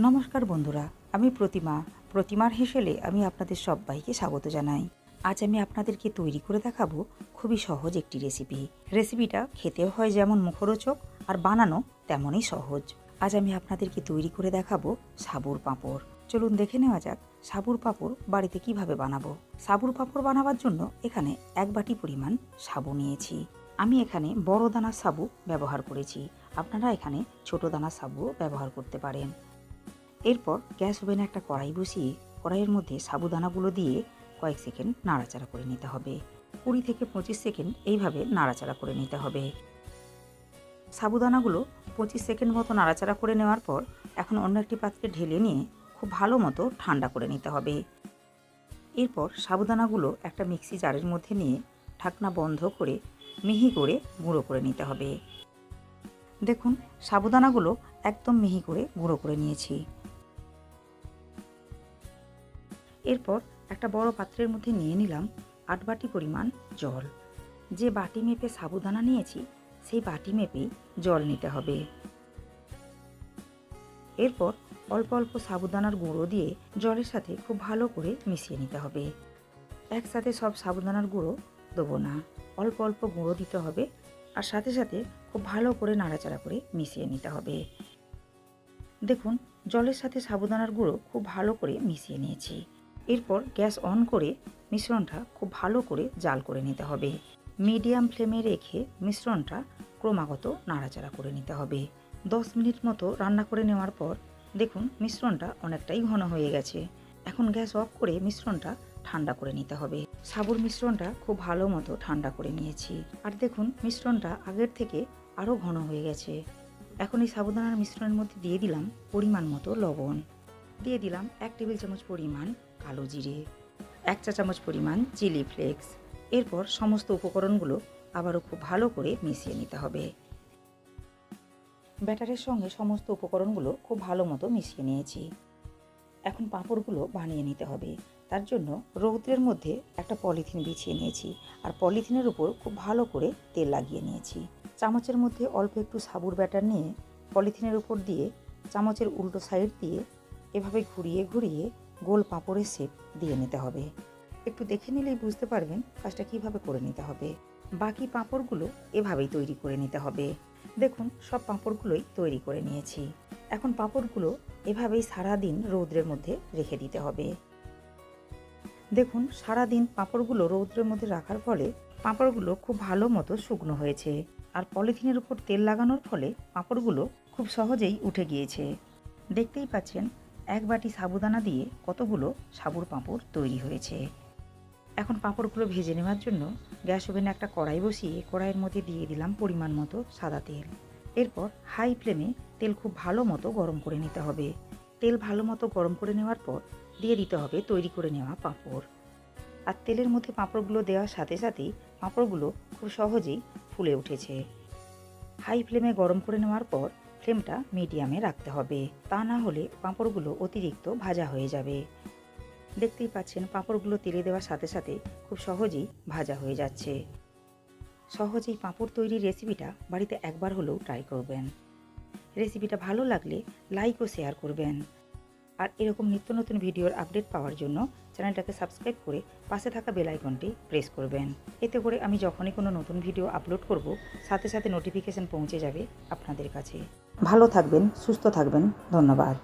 নমস্কার বন্ধুরা, আমি প্রতিমার হেসেলে আমি আপনাদের সবাইকে স্বাগত জানাই। আজ আমি আপনাদেরকে তৈরি করে দেখাবো খুবই সহজ একটি রেসিপিটা খেতেও হয় যেমন মুখরোচক আর বানানো তেমনই সহজ। আজ আমি আপনাদেরকে তৈরি করে দেখাবো সাবুর পাঁপড়। চলুন দেখে নেওয়া যাক সাবুর পাঁপড় বাড়িতে কিভাবে বানাবো। সাবুর পাঁপড় বানাবার জন্য এখানে 1 বাটি পরিমাণ সাবু নিয়েছি। আমি এখানে বড় দানার সাবু ব্যবহার করেছি, আপনারা এখানে ছোট দানার সাবুও ব্যবহার করতে পারেন। এরপর গ্যাস ওভেনে একটা কড়াই বসিয়ে কড়াইয়ের মধ্যে সাবুদানাগুলো দিয়ে কয়েক সেকেন্ড নাড়াচাড়া করে নিতে হবে। 20 থেকে 25 সেকেন্ড এইভাবে নাড়াচাড়া করে নিতে হবে। সাবুদানাগুলো 25 সেকেন্ড মতো নাড়াচাড়া করে নেওয়ার পর এখন অন্য একটি পাত্রে ঢেলে নিয়ে খুব ভালো মতো ঠান্ডা করে নিতে হবে। এরপর সাবুদানাগুলো একটা মিক্সি জারের মধ্যে নিয়ে ঢাকনা বন্ধ করে মিহি করে গুঁড়ো করে নিতে হবে। দেখুন সাবুদানাগুলো একদম মিহি করে গুঁড়ো করে নিয়েছি। এরপর একটা বড় পাত্রের মধ্যে নিয়ে নিলাম 8 বাটি পরিমাণ জল। যে বাটি মেপে সাবুদানা নিয়েছি সেই বাটি মেপেই জল নিতে হবে। এরপর অল্প অল্প সাবুদানার গুঁড়ো দিয়ে জলের সাথে খুব ভালো করে মিশিয়ে নিতে হবে। একসাথে সব সাবুদানার গুঁড়ো দেবো না, অল্প অল্প গুঁড়ো দিতে হবে আর সাথে সাথে খুব ভালো করে নাড়াচাড়া করে মিশিয়ে নিতে হবে। দেখুন জলের সাথে সাবুদানার গুঁড়ো খুব ভালো করে মিশিয়ে নিয়েছি। এরপর গ্যাস অন করে মিশ্রণটা খুব ভালো করে জাল করে নিতে হবে। মিডিয়াম ফ্লেমে রেখে মিশ্রণটা ক্রমাগত নাড়াচাড়া করে নিতে হবে। 10 মিনিট মতো রান্না করে নেওয়ার পর দেখুন মিশ্রণটা অনেকটাই ঘন হয়ে গেছে। এখন গ্যাস অফ করে মিশ্রণটা ঠান্ডা করে নিতে হবে। সাবুর মিশ্রণটা খুব ভালো মতো ঠান্ডা করে নিয়েছি আর দেখুন মিশ্রণটা আগের থেকে আরও ঘন হয়ে গেছে। এখন এই সাবুদানার মিশ্রণের মধ্যে দিয়ে দিলাম পরিমাণ মতো লবণ, দিয়ে দিলাম 1 টেবিল চামচ পরিমাণ কালো জিরে, 1 চা চামচ পরিমাণ চিলি ফ্লেক্স। এরপর সমস্ত উপকরণগুলো আবারও খুব ভালো করে মিশিয়ে নিতে হবে। ব্যাটারের সঙ্গে সমস্ত উপকরণগুলো খুব ভালো মতো মিশিয়ে নিয়েছি। এখন পাঁপড়গুলো বানিয়ে নিতে হবে। তার জন্য রৌদ্রের মধ্যে একটা পলিথিন বিছিয়ে নিয়েছি আর পলিথিনের উপর খুব ভালো করে তেল লাগিয়ে নিয়েছি। চামচের মধ্যে অল্প একটু সাবুর ব্যাটার নিয়ে পলিথিনের উপর দিয়ে চামচের উল্টো সাইড দিয়ে এভাবে ঘুরিয়ে ঘুরিয়ে গোল পাঁপড়ের শেপ দিয়ে নিতে হবে। একটু দেখে নিলেই বুঝতে পারবেন কাজটা কিভাবে করে নিতে হবে। বাকি পাঁপড়গুলো এভাবেই তৈরি করে নিতে হবে। দেখুন সব পাঁপড়গুলোই তৈরি করে নিয়েছি। এখন পাঁপড়গুলো এভাবেই সারাদিন রৌদ্রের মধ্যে রেখে দিতে হবে। দেখুন সারাদিন পাঁপড়গুলো রৌদ্রের মধ্যে রাখার ফলে পাঁপড়গুলো খুব ভালো মতো শুকনো হয়েছে আর পলিথিনের উপর তেল লাগানোর ফলে পাঁপড়গুলো খুব সহজেই উঠে গিয়েছে। দেখতেই পাচ্ছেন 1 বাটি সাবুদানা দিয়ে কতগুলো সাবুর পাঁপড় তৈরি হয়েছে। এখন পাঁপড়গুলো ভেজে নেওয়ার জন্য গ্যাস ওভেনে একটা কড়াই বসিয়ে কড়াইয়ের মধ্যে দিয়ে দিলাম পরিমাণ মতো সাদা তেল। এরপর হাই ফ্লেমে তেল খুব ভালো মতো গরম করে নিতে হবে। তেল ভালো মতো গরম করে নেওয়ার পর দিয়ে দিতে হবে তৈরি করে নেওয়া পাঁপড়। আর তেলের মধ্যে পাঁপড়গুলো দেওয়ার সাথে সাথেই পাঁপড়গুলো খুব সহজেই ফুলে উঠেছে। হাই ফ্লেমে গরম করে নেওয়ার পর ফ্লেমটা মিডিয়ামে রাখতে হবে, তা না হলে পাঁপড়গুলো অতিরিক্ত ভাজা হয়ে যাবে। দেখতেই পাচ্ছেন পাঁপড়গুলো তেলে দেওয়ার সাথে সাথে খুব সহজেই ভাজা হয়ে যাচ্ছে। সহজেই পাঁপড় তৈরির রেসিপিটা বাড়িতে একবার হলেও ট্রাই করবেন। রেসিপিটা ভালো লাগলে লাইক ও শেয়ার করবেন। আর এরকম নিত্য নতুন ভিডিওর আপডেট পাওয়ার জন্য চ্যানেলটাকে সাবস্ক্রাইব করে পাশে থাকা বেল আইকনটি প্রেস করবেন। এতে করে আমি যখনই কোনো নতুন ভিডিও আপলোড করব সাথে সাথে নোটিফিকেশন পৌঁছে যাবে আপনাদের কাছে। ভালো থাকবেন, সুস্থ থাকবেন। ধন্যবাদ।